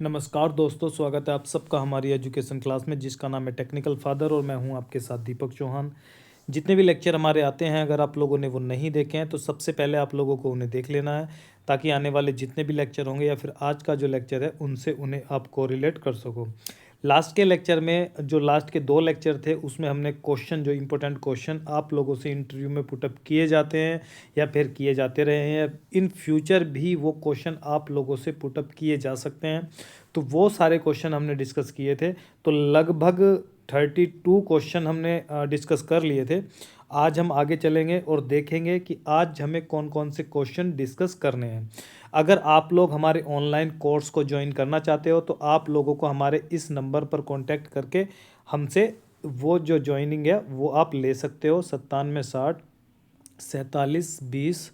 नमस्कार दोस्तों, स्वागत है आप सबका हमारी एजुकेशन क्लास में जिसका नाम है टेक्निकल फादर और मैं हूं आपके साथ दीपक चौहान। जितने भी लेक्चर हमारे आते हैं अगर आप लोगों ने वो नहीं देखे हैं तो सबसे पहले आप लोगों को उन्हें देख लेना है ताकि आने वाले जितने भी लेक्चर होंगे या फिर आज का जो लेक्चर है उनसे उन्हें आप कोरिलेट कर सको। लास्ट के लेक्चर में जो लास्ट के 2 लेक्चर थे उसमें हमने क्वेश्चन जो इम्पोर्टेंट क्वेश्चन आप लोगों से इंटरव्यू में पुटअप किए जाते हैं या फिर किए जाते रहे हैं, इन फ्यूचर भी वो क्वेश्चन आप लोगों से पुटअप किए जा सकते हैं, तो वो सारे क्वेश्चन हमने डिस्कस किए थे। तो लगभग 32 क्वेश्चन हमने डिस्कस कर लिए थे। आज हम आगे चलेंगे और देखेंगे कि आज हमें कौन कौन से क्वेश्चन डिस्कस करने हैं। अगर आप लोग हमारे ऑनलाइन कोर्स को ज्वाइन करना चाहते हो तो आप लोगों को हमारे इस नंबर पर कांटेक्ट करके हमसे वो जो ज्वाइनिंग है वो आप ले सकते हो। 9760 4720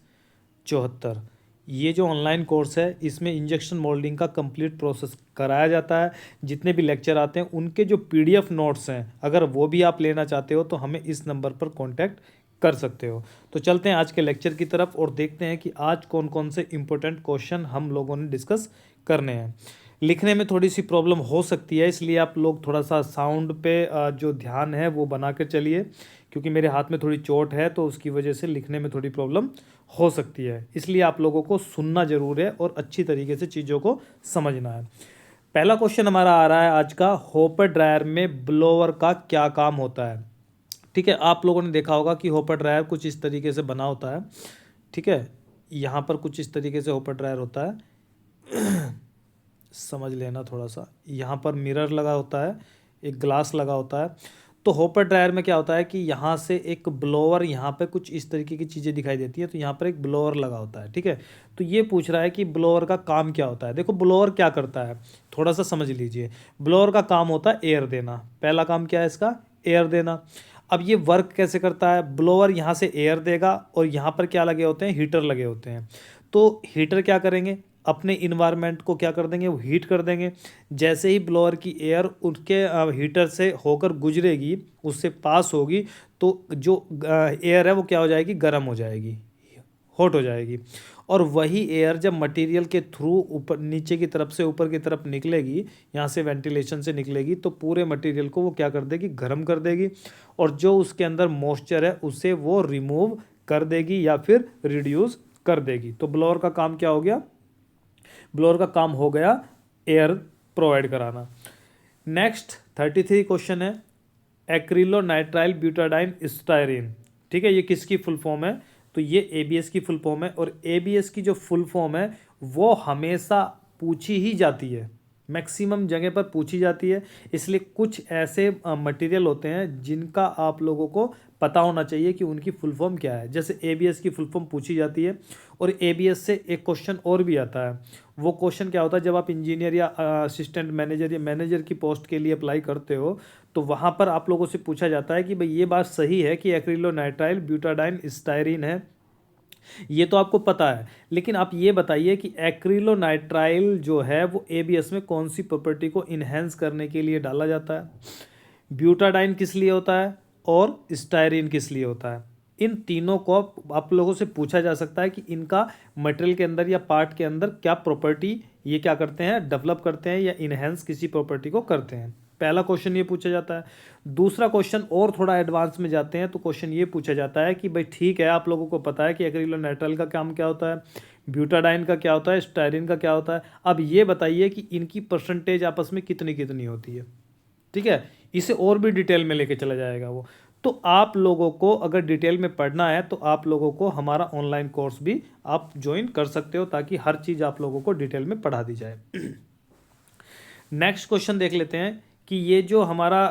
74। ये जो ऑनलाइन कोर्स है इसमें इंजेक्शन मोल्डिंग का कंप्लीट प्रोसेस कराया जाता है। जितने भी लेक्चर आते हैं उनके जो पीडीएफ नोट्स हैं अगर वो भी आप लेना चाहते हो तो हमें इस नंबर पर कांटेक्ट कर सकते हो। तो चलते हैं आज के लेक्चर की तरफ और देखते हैं कि आज कौन कौन से इंपॉर्टेंट क्वेश्चन हम लोगों ने डिस्कस करने हैं। लिखने में थोड़ी सी प्रॉब्लम हो सकती है इसलिए आप लोग थोड़ा सा साउंड पे जो ध्यान है वो बना कर चलिए, क्योंकि मेरे हाथ में थोड़ी चोट है तो उसकी वजह से लिखने में थोड़ी प्रॉब्लम हो सकती है, इसलिए आप लोगों को सुनना ज़रूर है और अच्छी तरीके से चीज़ों को समझना है। पहला क्वेश्चन हमारा आ रहा है आज का, होपर ड्रायर में ब्लोअर का क्या काम होता है। ठीक है, आप लोगों ने देखा होगा कि होपर ड्रायर कुछ इस तरीके से बना होता है। ठीक है, यहाँ पर कुछ इस तरीके से होपर ड्रायर होता है समझ लेना थोड़ा सा। यहाँ पर मिरर लगा होता है, एक ग्लास लगा होता है। तो होपर ड्रायर में क्या होता है कि यहाँ से एक ब्लोअर, यहाँ पे कुछ इस तरीके की चीज़ें दिखाई देती है तो यहाँ पर एक ब्लोअर लगा होता है। ठीक है, तो ये पूछ रहा है कि ब्लोअर का काम क्या होता है। देखो ब्लोअर क्या करता है थोड़ा सा समझ लीजिए। ब्लोअर का काम होता है एयर देना। पहला काम क्या है इसका, एयर देना। अब ये वर्क कैसे करता है, ब्लोअर यहाँ से एयर देगा और यहाँ पर क्या लगे होते हैं, हीटर लगे होते हैं। तो हीटर क्या करेंगे, अपने इन्वायरमेंट को क्या कर देंगे, वो हीट कर देंगे। जैसे ही ब्लोअर की एयर उसके हीटर से होकर गुजरेगी, उससे पास होगी, तो जो एयर है वो क्या हो जाएगी, गर्म हो जाएगी, हॉट हो जाएगी। और वही एयर जब मटेरियल के थ्रू ऊपर नीचे की तरफ से ऊपर की तरफ निकलेगी, यहाँ से वेंटिलेशन से निकलेगी, तो पूरे मटेरियल को वो क्या कर देगी, गर्म कर देगी। और जो उसके अंदर मॉइस्चर है उसे वो रिमूव कर देगी या फिर रिड्यूस कर देगी। तो ब्लोअर का काम क्या हो गया, ब्लोअर का काम हो गया एयर प्रोवाइड कराना। नेक्स्ट 33 क्वेश्चन है, एक्रिलोनाइट्राइल ब्यूटाडाइन स्टायरीन। ठीक है, ये किसकी फुल फॉर्म है, तो ये एबीएस की फुल फॉर्म है। और एबीएस की जो फुल फॉर्म है वो हमेशा पूछी ही जाती है, मैक्सिमम जगह पर पूछी जाती है। इसलिए कुछ ऐसे मटेरियल होते हैं जिनका आप लोगों को पता होना चाहिए कि उनकी फुल फॉर्म क्या है। जैसे एबीएस की फुल फॉर्म पूछी जाती है। और एबीएस से एक क्वेश्चन और भी आता है। वो क्वेश्चन क्या होता है, जब आप इंजीनियर या असिस्टेंट मैनेजर या मैनेजर की पोस्ट के लिए अप्लाई करते हो तो वहाँ पर आप लोगों से पूछा जाता है कि भाई ये बात सही है कि एक्रिलोनाइट्राइल ब्यूटाडाइन स्टायरीन है, ये तो आपको पता है, लेकिन आप ये बताइए कि एक्रिलोनाइट्राइल जो है वो एबीएस में कौन सी प्रॉपर्टी को इन्हेंस करने के लिए डाला जाता है, ब्यूटाडाइन किस लिए होता है और स्टायरीन किस लिए होता है। इन तीनों को आप लोगों से पूछा जा सकता है कि इनका मटेरियल के अंदर या पार्ट के अंदर क्या प्रॉपर्टी ये क्या करते हैं, डेवलप करते हैं या इन्हेंस किसी प्रॉपर्टी को करते हैं। पहला क्वेश्चन ये पूछा जाता है। दूसरा क्वेश्चन और थोड़ा एडवांस में जाते हैं तो क्वेश्चन ये पूछा जाता है कि भाई ठीक है, आप लोगों को पता है कि एक्रिलोनाइट्राइल का काम क्या होता है, ब्यूटाडाइन का क्या होता है, स्टायरीन का क्या होता है। अब ये बताइए कि इनकी परसेंटेज आपस में कितनी कितनी होती है। ठीक है, इसे और भी डिटेल में लेके चला जाएगा वो। तो आप लोगों को अगर डिटेल में पढ़ना है तो आप लोगों को हमारा ऑनलाइन कोर्स भी आप ज्वाइन कर सकते हो ताकि हर चीज़ आप लोगों को डिटेल में पढ़ा दी जाए। नेक्स्ट क्वेश्चन देख लेते हैं कि ये जो हमारा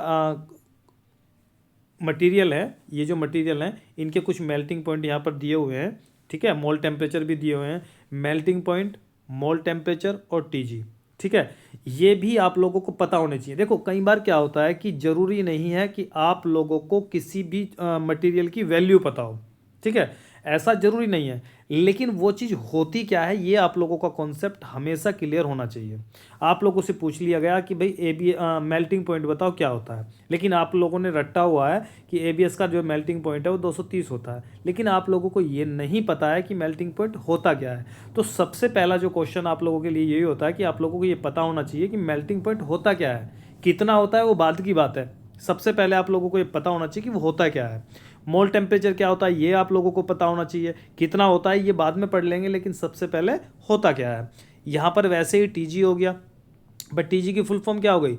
मटेरियल है, ये जो मटेरियल है इनके कुछ मेल्टिंग पॉइंट यहाँ पर दिए हुए हैं। ठीक है, मोल टेम्परेचर भी दिए हुए हैं, मेल्टिंग पॉइंट, मोल टेम्परेचर और टीजी। ठीक है, ये भी आप लोगों को पता होने चाहिए। देखो कई बार क्या होता है कि ज़रूरी नहीं है कि आप लोगों को किसी भी मटेरियल की वैल्यू पता हो। ठीक है, ऐसा ज़रूरी नहीं है, लेकिन वो चीज़ होती क्या है ये आप लोगों का कॉन्सेप्ट हमेशा क्लियर होना चाहिए। आप लोगों से पूछ लिया गया कि भाई मेल्टिंग पॉइंट बताओ क्या होता है, लेकिन आप लोगों ने रट्टा हुआ है कि एबीएस का जो मेल्टिंग पॉइंट है वो 230 होता है, लेकिन आप लोगों को ये नहीं पता है कि मेल्टिंग पॉइंट होता क्या है। तो सबसे पहला जो क्वेश्चन आप लोगों के लिए यही होता है कि आप लोगों को ये पता होना चाहिए कि मेल्टिंग पॉइंट होता क्या है। कितना होता है वो बाद की बात है, सबसे पहले आप लोगों को ये पता होना चाहिए कि वो होता क्या है। मोल टेम्परेचर क्या होता है ये आप लोगों को पता होना चाहिए, कितना होता है ये बाद में पढ़ लेंगे, लेकिन सबसे पहले होता क्या है। यहाँ पर वैसे ही टीजी हो गया, बट टीजी की फुल फॉर्म क्या हो गई,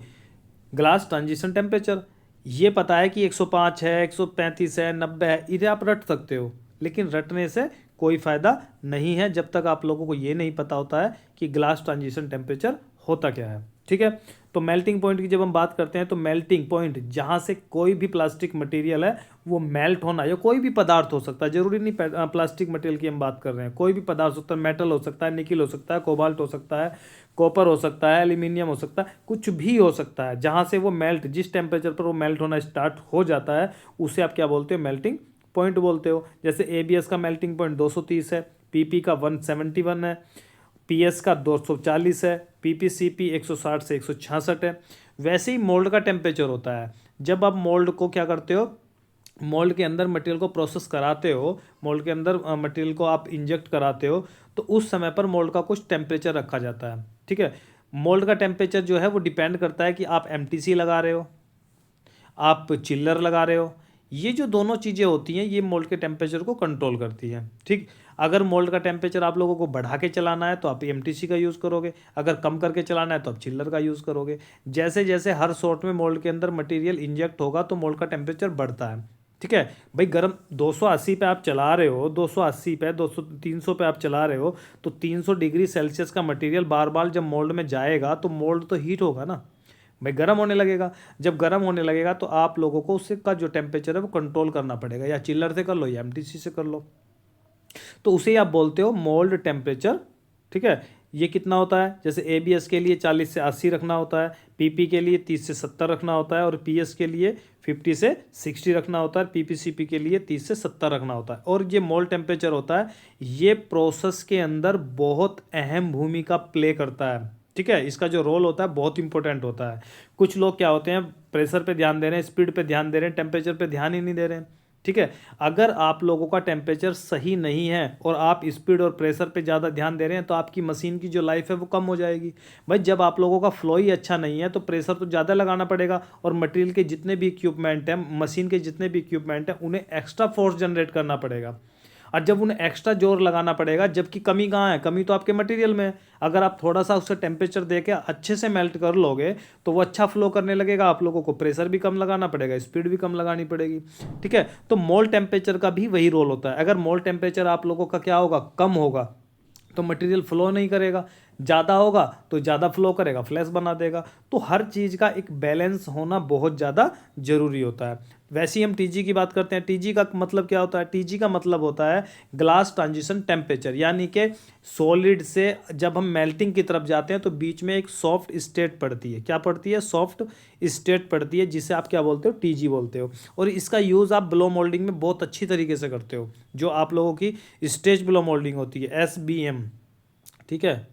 ग्लास ट्रांजिशन टेम्परेचर। ये पता है कि 105 है, 135 है, 90 है, इन्हें आप रट सकते हो, लेकिन रटने से कोई फ़ायदा नहीं है जब तक आप लोगों को ये नहीं पता होता है कि ग्लास ट्रांजिशन टेम्परेचर होता क्या है। ठीक है, तो मेल्टिंग पॉइंट की जब हम बात करते हैं तो मेल्टिंग पॉइंट जहाँ से कोई भी प्लास्टिक मटेरियल है वो मेल्ट होना, या कोई भी पदार्थ हो सकता है, जरूरी नहीं प्लास्टिक मटेरियल की हम बात कर रहे हैं, कोई भी पदार्थ हो सकता है, मेटल हो सकता है, निकिल हो सकता है, कोबाल्ट हो सकता है, कॉपर हो सकता है, एल्यूमिनियम हो सकता है, कुछ भी हो सकता है, जहाँ से वो मेल्ट, जिस टेम्परेचर पर वो मेल्ट होना स्टार्ट हो जाता है उसे आप क्या बोलते हो, मेल्टिंग पॉइंट बोलते हो। जैसे एबीएस का मेल्टिंग पॉइंट 230 है, पीपी का 171 है, पीएस का 240 है, पीपीसीपी 160 से 166 है। वैसे ही मोल्ड का टेम्परेचर होता है, जब आप मोल्ड को क्या करते हो, मोल्ड के अंदर मटेरियल को प्रोसेस कराते हो, मोल्ड के अंदर मटेरियल को आप इंजेक्ट कराते हो, तो उस समय पर मोल्ड का कुछ टेम्परेचर रखा जाता है। ठीक है, मोल्ड का टेम्परेचर जो है वो डिपेंड करता है कि आप एमटीसी लगा रहे हो, आप चिल्लर लगा रहे हो, ये जो दोनों चीज़ें होती हैं ये मोल्ड के टेम्परेचर को कंट्रोल करती हैं। ठीक, अगर मोल्ड का टेम्परेचर आप लोगों को बढ़ा के चलाना है तो आप एमटीसी का यूज़ करोगे, अगर कम करके चलाना है तो आप चिल्लर का यूज़ करोगे। जैसे जैसे हर शॉट में मोल्ड के अंदर मटेरियल इंजेक्ट होगा तो मोल्ड का टेम्परेचर बढ़ता है। ठीक है भाई, गर्म 280 पे आप चला रहे हो, 280 पे 200 300 पे आप चला रहे हो, तो 300 डिग्री सेल्सियस का मटेरियल बार बार जब मोल्ड में जाएगा तो मोल्ड तो हीट होगा ना भाई, गर्म होने लगेगा। जब गर्म होने लगेगा तो आप लोगों को उससे का जो टेम्परेचर है वो कंट्रोल करना पड़ेगा, या चिल्लर से कर लो या एमटीसी से कर लो, तो उसे आप बोलते हो मोल्ड टेम्परेचर। ठीक है, ये कितना होता है, जैसे एबीएस के लिए 40 से 80 रखना होता है, पीपी के लिए 30 से 70 रखना होता है, और पीएस के लिए 50 से 60 रखना होता है, पीपीसीपी के लिए 30 से 70 रखना होता है। और ये मोल्ड टेम्परेचर होता है, ये प्रोसेस के अंदर बहुत अहम भूमिका प्ले करता है। ठीक है, इसका जो रोल होता है बहुत इंपॉर्टेंट होता है। कुछ लोग क्या होते हैं, प्रेशर पे ध्यान दे रहे हैं, स्पीड पे ध्यान दे रहे हैं, टेम्परेचर पे ध्यान ही नहीं दे रहे हैं। ठीक है, अगर आप लोगों का टेम्परेचर सही नहीं है और आप स्पीड और प्रेशर पे ज़्यादा ध्यान दे रहे हैं तो आपकी मशीन की जो लाइफ है वो कम हो जाएगी। भाई, जब आप लोगों का फ्लो ही अच्छा नहीं है तो प्रेशर तो ज़्यादा लगाना पड़ेगा, और मटेरियल के जितने भी इक्विपमेंट हैं, मशीन के जितने भी इक्विपमेंट हैं, उन्हें एक्स्ट्रा फोर्स जनरेट करना पड़ेगा। और जब उन्हें एक्स्ट्रा जोर लगाना पड़ेगा, जबकि कमी कहाँ है, कमी तो आपके मटेरियल में है। अगर आप थोड़ा सा उससे टेम्परेचर दे के अच्छे से मेल्ट कर लोगे तो वो अच्छा फ्लो करने लगेगा, आप लोगों को प्रेशर भी कम लगाना पड़ेगा, स्पीड भी कम लगानी पड़ेगी। ठीक है, तो मोल्ड टेम्परेचर का भी वही रोल होता है। अगर मोल्ड टेम्परेचर आप लोगों का क्या होगा, कम होगा, तो मटेरियल फ्लो नहीं करेगा, ज़्यादा होगा तो ज़्यादा फ्लो करेगा, फ्लैश बना देगा। तो हर चीज़ का एक बैलेंस होना बहुत ज़्यादा ज़रूरी होता है। वैसे ही हम टीजी की बात करते हैं, टीजी का मतलब क्या होता है, टीजी का मतलब होता है ग्लास ट्रांजिशन टेम्परेचर, यानी कि सॉलिड से जब हम मेल्टिंग की तरफ जाते हैं तो बीच में एक सॉफ्ट स्टेट पड़ती है। क्या पड़ती है, सॉफ्ट स्टेट पड़ती है, जिसे आप क्या बोलते हो, टीजी बोलते हो। और इसका यूज़ आप ब्लो मोल्डिंग में बहुत अच्छी तरीके से करते हो, जो आप लोगों की स्टेज ब्लो मोल्डिंग होती है, SBM। ठीक है,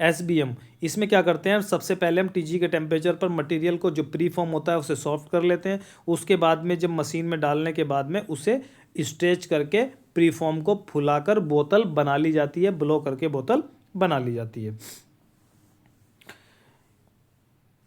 SBM, इसमें क्या करते हैं, सबसे पहले हम टीजी के टेम्परेचर पर मटेरियल को जो प्री फॉर्म होता है उसे सॉफ्ट कर लेते हैं। उसके बाद में जब मशीन में डालने के बाद में उसे स्ट्रेच करके प्री फॉर्म को फुलाकर बोतल बना ली जाती है, ब्लो करके बोतल बना ली जाती है।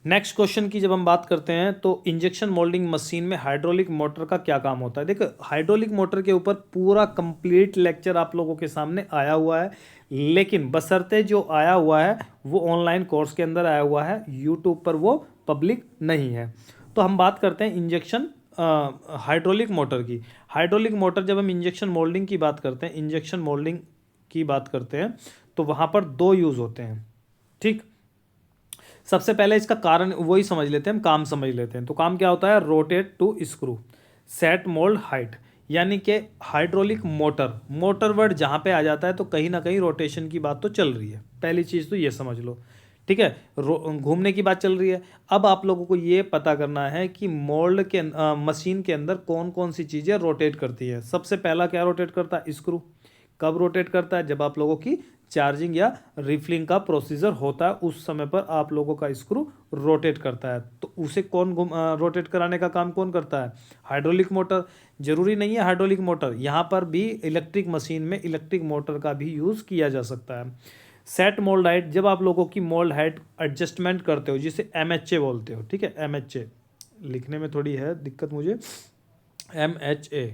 नेक्स्ट क्वेश्चन की जब हम बात करते हैं तो इंजेक्शन मोल्डिंग मशीन में हाइड्रोलिक मोटर का क्या काम होता है। देखो, हाइड्रोलिक मोटर के ऊपर पूरा कंप्लीट लेक्चर आप लोगों के सामने आया हुआ है, लेकिन बशर्ते जो आया हुआ है वो ऑनलाइन कोर्स के अंदर आया हुआ है, यूट्यूब पर वो पब्लिक नहीं है। तो हम बात करते हैं इंजेक्शन हाइड्रोलिक मोटर की। हाइड्रोलिक मोटर, जब हम इंजेक्शन मोल्डिंग की बात करते हैं, इंजेक्शन मोल्डिंग की बात करते हैं तो वहाँ पर दो यूज़ होते हैं। ठीक, सबसे पहले इसका कारण वही समझ लेते हैं, हम काम समझ लेते हैं। तो काम क्या होता है, rotate to screw set mould height, यानी कि हाइड्रोलिक मोटर, मोटर वर्ड जहाँ पे आ जाता है तो कहीं ना कहीं रोटेशन की बात तो चल रही है, पहली चीज़ तो ये समझ लो। ठीक है, घूमने की बात चल रही है। अब आप लोगों को ये पता करना है कि मोल्ड के मशीन के अंदर कौन कौन सी चीज़ें रोटेट करती है। सबसे पहला क्या रोटेट करता है? स्क्रू। कब रोटेट करता है? जब आप लोगों की चार्जिंग या रिफिलिंग का प्रोसीजर होता है, उस समय पर आप लोगों का स्क्रू रोटेट करता है। तो उसे कौन रोटेट कराने का काम कौन करता है? Hydraulic motor. जरूरी नहीं है हाइड्रोलिक मोटर, यहाँ पर भी इलेक्ट्रिक मशीन में इलेक्ट्रिक मोटर का भी यूज़ किया जा सकता है। सेट मोल्ड हाइट, जब आप लोगों की मोल्ड हाइट एडजस्टमेंट करते हो, जिसे MHA बोलते हो, ठीक है, MHA लिखने में थोड़ी है दिक्कत मुझे, MHA,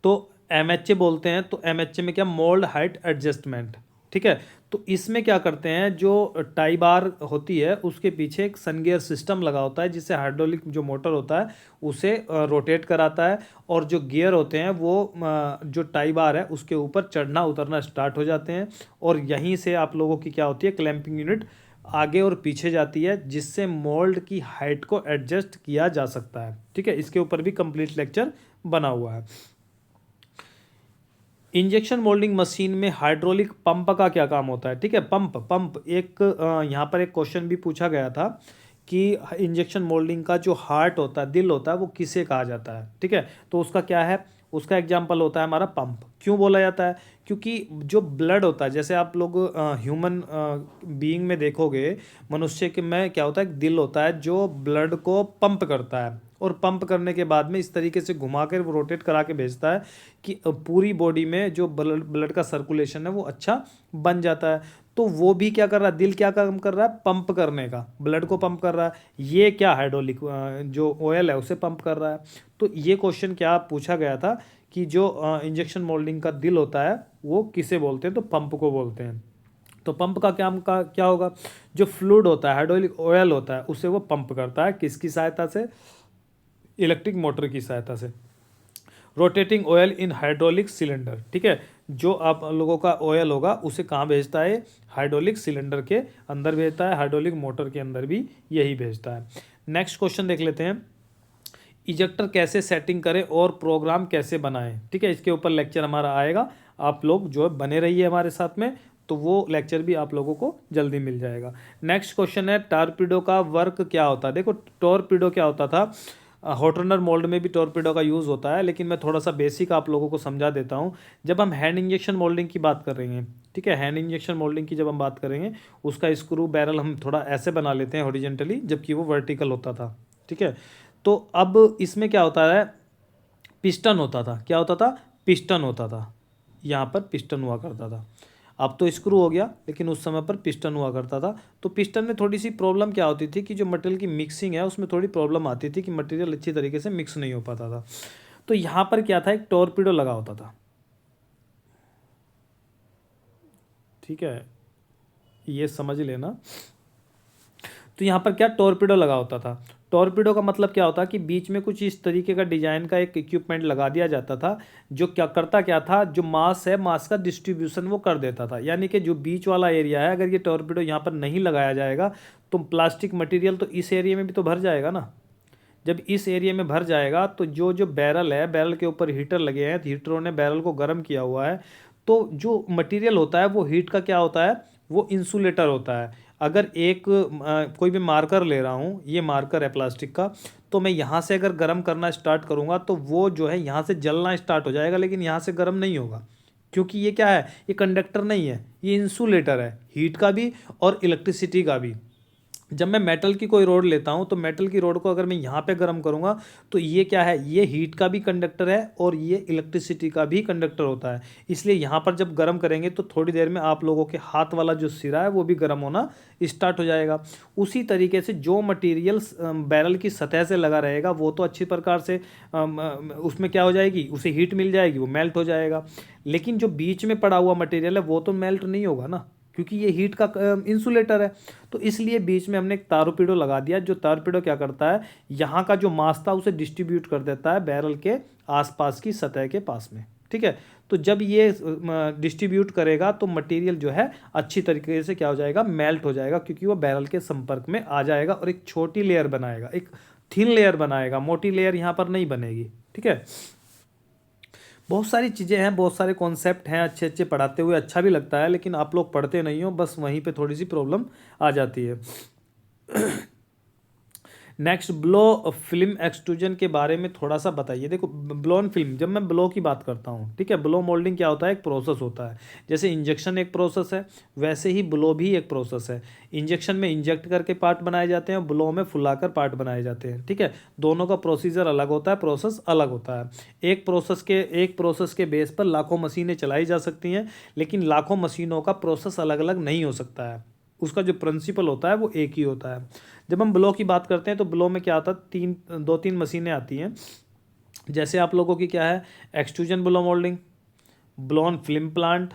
तो MHA बोलते हैं। तो MHA में क्या? मोल्ड हाइट एडजस्टमेंट, ठीक है। तो इसमें क्या करते हैं, जो टाई बार होती है उसके पीछे एक सन गियर सिस्टम लगा होता है, जिससे हाइड्रोलिक जो मोटर होता है उसे रोटेट कराता है, और जो गियर होते हैं वो जो टाई बार है उसके ऊपर चढ़ना उतरना स्टार्ट हो जाते हैं, और यहीं से आप लोगों की क्या होती है, क्लैंपिंग यूनिट आगे और पीछे जाती है, जिससे मोल्ड की हाइट को एडजस्ट किया जा सकता है, ठीक है। इसके ऊपर भी कंप्लीट लेक्चर बना हुआ है। इंजेक्शन मोल्डिंग मशीन में हाइड्रोलिक पंप का क्या काम होता है? ठीक है, पंप एक यहाँ पर एक क्वेश्चन भी पूछा गया था कि इंजेक्शन मोल्डिंग का जो हार्ट होता है, दिल होता है, वो किसे कहा जाता है? ठीक है, तो उसका क्या है? उसका एग्जाम्पल होता है हमारा पंप। क्यों बोला जाता है? क्योंकि जो ब्लड होता है, जैसे आप लोग ह्यूमन बीइंग में देखोगे, मनुष्य के में क्या होता है, एक दिल होता है जो ब्लड को पंप करता है, और पंप करने के बाद में इस तरीके से घुमा कर वो रोटेट करा के भेजता है कि पूरी बॉडी में जो ब्लड का सर्कुलेशन है वो अच्छा बन जाता है। तो वो भी क्या कर रहा है, दिल क्या काम कर रहा है? पंप करने का, ब्लड को पंप कर रहा है। ये क्या हाइड्रोलिक जो ऑयल है उसे पंप कर रहा है। तो ये क्वेश्चन क्या पूछा गया था कि जो इंजेक्शन मोल्डिंग का दिल होता है वो किसे बोलते हैं? तो पंप को बोलते हैं। तो पंप का क्या होगा? जो फ्लूइड होता है, हाइड्रोलिक ऑयल होता है, उसे वो पंप करता है, किसकी सहायता से? इलेक्ट्रिक मोटर की सहायता से। Rotating oil in hydraulic cylinder, ठीक है, जो आप लोगों का ऑयल होगा उसे कहाँ भेजता है? हाइड्रोलिक सिलेंडर के अंदर भेजता है, हाइड्रोलिक मोटर के अंदर भी यही भेजता है। नेक्स्ट क्वेश्चन देख लेते हैं, इजेक्टर कैसे सेटिंग करें और प्रोग्राम कैसे बनाएं? ठीक है, इसके ऊपर लेक्चर हमारा आएगा, आप लोग जो है बने रहिए हमारे साथ में, तो वो लेक्चर भी आप लोगों को जल्दी मिल जाएगा। नेक्स्ट क्वेश्चन है, टॉर्पीडो का वर्क क्या होता है? देखो, टॉर्पीडो क्या होता था, हॉट रनर मोल्ड में भी टॉर्पीडो का यूज़ होता है, लेकिन मैं थोड़ा सा बेसिक आप लोगों को समझा देता हूँ। जब हम हैंड इंजेक्शन मोल्डिंग की बात करेंगे, ठीक है, हैंड इंजेक्शन मोल्डिंग की जब हम बात करेंगे, उसका स्क्रू बैरल हम थोड़ा ऐसे बना लेते हैं हॉरिजेंटली, जबकि वो वर्टिकल होता था, ठीक है। तो अब इसमें क्या होता है, पिस्टन होता था। क्या होता था? पिस्टन होता था, यहाँ पर पिस्टन हुआ करता था। अब तो स्क्रू हो गया, लेकिन उस समय पर पिस्टन हुआ करता था। तो पिस्टन में थोड़ी सी प्रॉब्लम क्या होती थी कि जो मटेरियल की मिक्सिंग है उसमें थोड़ी प्रॉब्लम आती थी कि मटेरियल अच्छी तरीके से मिक्स नहीं हो पाता था। तो यहाँ पर क्या था, एक टॉर्पीडो लगा होता था, ठीक है, ये समझ लेना। तो यहाँ पर क्या, टॉर्पीडो लगा होता था। टॉर्पीडो का मतलब क्या होता है कि बीच में कुछ इस तरीके का डिजाइन का एक इक्विपमेंट लगा दिया जाता था, जो क्या था, जो मास है, मास का डिस्ट्रीब्यूशन वो कर देता था। यानी कि जो बीच वाला एरिया है, अगर ये टॉर्पीडो यहाँ पर नहीं लगाया जाएगा तो प्लास्टिक मटेरियल तो इस एरिया में भी तो भर जाएगा ना। जब इस एरिया में भर जाएगा तो जो जो बैरल है, बैरल के ऊपर हीटर लगे हैं, हीटरों ने बैरल को गर्म किया हुआ है, तो जो मटेरियल होता है वो हीट का क्या होता है, वो इंसुलेटर होता है। अगर एक कोई भी मार्कर ले रहा हूँ, ये मार्कर है प्लास्टिक का, तो मैं यहाँ से अगर गर्म करना स्टार्ट करूँगा तो वो जो है यहाँ से जलना स्टार्ट हो जाएगा, लेकिन यहाँ से गर्म नहीं होगा, क्योंकि ये क्या है, ये कंडक्टर नहीं है, ये इंसुलेटर है, हीट का भी और इलेक्ट्रिसिटी का भी। जब मैं मेटल की कोई रोड लेता हूँ तो मेटल की रोड को अगर मैं यहाँ पे गर्म करूँगा तो ये क्या है, ये हीट का भी कंडक्टर है और ये इलेक्ट्रिसिटी का भी कंडक्टर होता है। इसलिए यहाँ पर जब गर्म करेंगे तो थोड़ी देर में आप लोगों के हाथ वाला जो सिरा है वो भी गर्म होना स्टार्ट हो जाएगा। उसी तरीके से जो मटीरियल बैरल की सतह से लगा रहेगा वो तो अच्छी प्रकार से उसमें क्या हो जाएगी, उसे हीट मिल जाएगी, वो मेल्ट हो जाएगा। लेकिन जो बीच में पड़ा हुआ मटेरियल है वो तो मेल्ट नहीं होगा ना, क्योंकि ये हीट का इंसुलेटर है। तो इसलिए बीच में हमने एक टॉर्पीडो लगा दिया, जो टॉर्पीडो क्या करता है, यहाँ का जो मास था उसे डिस्ट्रीब्यूट कर देता है बैरल के आसपास की सतह के पास में, ठीक है। तो जब ये डिस्ट्रीब्यूट करेगा तो मटेरियल जो है अच्छी तरीके से क्या हो जाएगा, मेल्ट हो जाएगा, क्योंकि वो बैरल के संपर्क में आ जाएगा और एक छोटी लेयर बनाएगा, एक थिन लेयर बनाएगा, मोटी लेयर यहाँ पर नहीं बनेगी, ठीक है। बहुत सारी चीज़ें हैं, बहुत सारे कॉन्सेप्ट हैं, अच्छे अच्छे पढ़ाते हुए अच्छा भी लगता है, लेकिन आप लोग पढ़ते नहीं हो, बस वहीं पे थोड़ी सी प्रॉब्लम आ जाती है। नेक्स्ट, ब्लो फिल्म एक्सट्रूजन के बारे में थोड़ा सा बताइए। देखो ब्लोन फिल्म, जब मैं ब्लो की बात करता हूँ, ठीक है, ब्लो मोल्डिंग क्या होता है, एक प्रोसेस होता है। जैसे इंजेक्शन एक प्रोसेस है, वैसे ही ब्लो भी एक प्रोसेस है। इंजेक्शन में इंजेक्ट करके पार्ट बनाए जाते हैं, ब्लो में फुलाकर पार्ट बनाए जाते हैं, ठीक है। दोनों का प्रोसीजर अलग होता है, प्रोसेस अलग होता है। एक प्रोसेस के बेस पर लाखों मशीनें चलाई जा सकती हैं, लेकिन लाखों मशीनों का प्रोसेस अलग अलग नहीं हो सकता है। उसका जो प्रिंसिपल होता है वो एक ही होता है। जब हम ब्लो की बात करते हैं तो ब्लो में क्या आता है, दो तीन मशीनें आती हैं। जैसे आप लोगों की क्या है, extrusion blow moulding, blown film plant,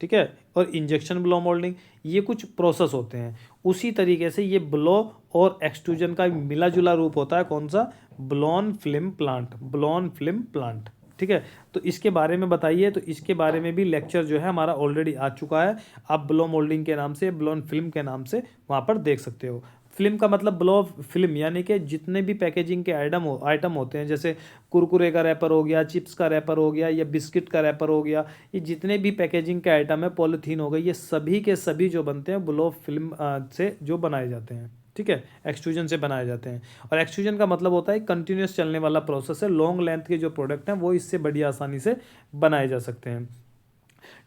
ठीक है, और इंजेक्शन ब्लो मोल्डिंग, ये कुछ प्रोसेस होते हैं। उसी तरीके से ये ब्लो और एक्सट्रूजन का मिला जुला रूप होता है, कौन सा, blown film plant, blown film plant, ठीक है। तो इसके बारे में बताइए, तो इसके बारे में भी लेक्चर जो है हमारा ऑलरेडी आ चुका है। आप ब्लो मोल्डिंग के नाम से, ब्लोन फिल्म के नाम से वहाँ पर देख सकते हो। फिल्म का मतलब ब्लो फिल्म, यानी कि जितने भी पैकेजिंग के आइटम होते हैं, जैसे कुरकुरे का रैपर हो गया, चिप्स का रैपर हो गया, या बिस्किट का रैपर हो गया, ये जितने भी पैकेजिंग के आइटम है, पॉलीथीन हो गई, ये सभी के सभी जो बनते हैं ब्लो फिल्म से जो बनाए जाते हैं, ठीक है, एक्सट्रूजन से बनाए जाते हैं। और एक्सट्रूजन का मतलब होता है कंटिन्यूस चलने वाला प्रोसेस है। लॉन्ग लेंथ के जो प्रोडक्ट हैं वो इससे बड़ी आसानी से बनाए जा सकते हैं।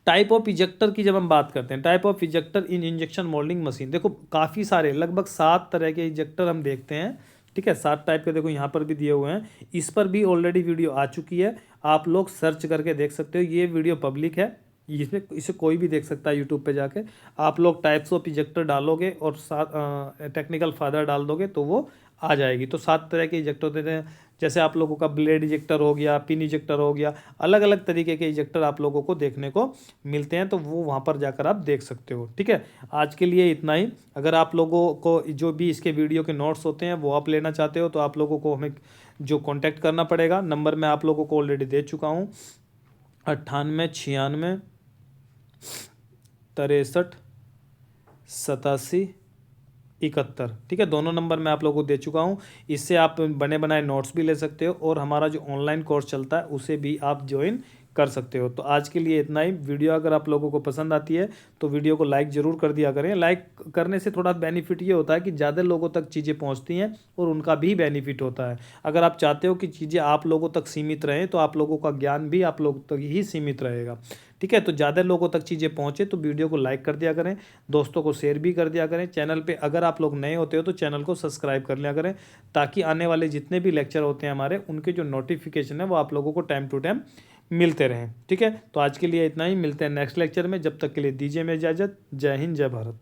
टाइप ऑफ इजेक्टर की जब हम बात करते हैं, type of ejector in injection moulding machine, देखो काफ़ी सारे, लगभग 7 तरह के इजेक्टर हम देखते हैं, ठीक है, 7 टाइप के, देखो यहाँ पर भी दिए हुए हैं। इस पर भी ऑलरेडी वीडियो आ चुकी है, आप लोग सर्च करके देख सकते हो। ये वीडियो पब्लिक है, इसमें इसे कोई भी देख सकता है यूट्यूब पे जाके। आप लोग टाइप्स ऑफ इजेक्टर डालोगे और साथ टेक्निकल फादर डाल दोगे तो वो आ जाएगी। तो 7 तरह के इजेक्टर देते हैं, जैसे आप लोगों का ब्लेड इजेक्टर हो गया, पिन इजेक्टर हो गया, अलग अलग तरीके के इजेक्टर आप लोगों को देखने को मिलते हैं, तो वो वहाँ पर जाकर आप देख सकते हो, ठीक है। आज के लिए इतना ही। अगर आप लोगों को जो भी इसके वीडियो के नोट्स होते हैं वो आप लेना चाहते हो, तो आप लोगों को हमें जो कॉन्टैक्ट करना पड़ेगा, नंबर मैं आप लोगों को ऑलरेडी दे चुका हूँ, 98 96 63 87 71, ठीक है। दोनों नंबर मैं आप लोगों को दे चुका हूँ। इससे आप बने बनाए नोट्स भी ले सकते हो, और हमारा जो ऑनलाइन कोर्स चलता है उसे भी आप ज्वाइन कर सकते हो। तो आज के लिए इतना ही। वीडियो अगर आप लोगों को पसंद आती है तो वीडियो को लाइक ज़रूर कर दिया करें। लाइक करने से थोड़ा बेनिफिट ये होता है कि ज़्यादा लोगों तक चीज़ें पहुँचती हैं और उनका भी बेनिफिट होता है। अगर आप चाहते हो कि चीज़ें आप लोगों तक सीमित रहें तो आप लोगों का ज्ञान भी आप लोगों तक ही सीमित रहेगा, ठीक है। तो ज़्यादा लोगों तक चीज़ें पहुँचे तो वीडियो को लाइक कर दिया करें, दोस्तों को शेयर भी कर दिया करें। चैनल पे अगर आप लोग नए होते हो तो चैनल को सब्सक्राइब कर लिया करें, ताकि आने वाले जितने भी लेक्चर होते हैं हमारे, उनके जो नोटिफिकेशन है वो आप लोगों को टाइम टू टाइम मिलते रहें, ठीक है। तो आज के लिए इतना ही, मिलते हैं नेक्स्ट लेक्चर में। जब तक के लिए दीजिए मैं इजाज़त। जय हिंद, जय भारत।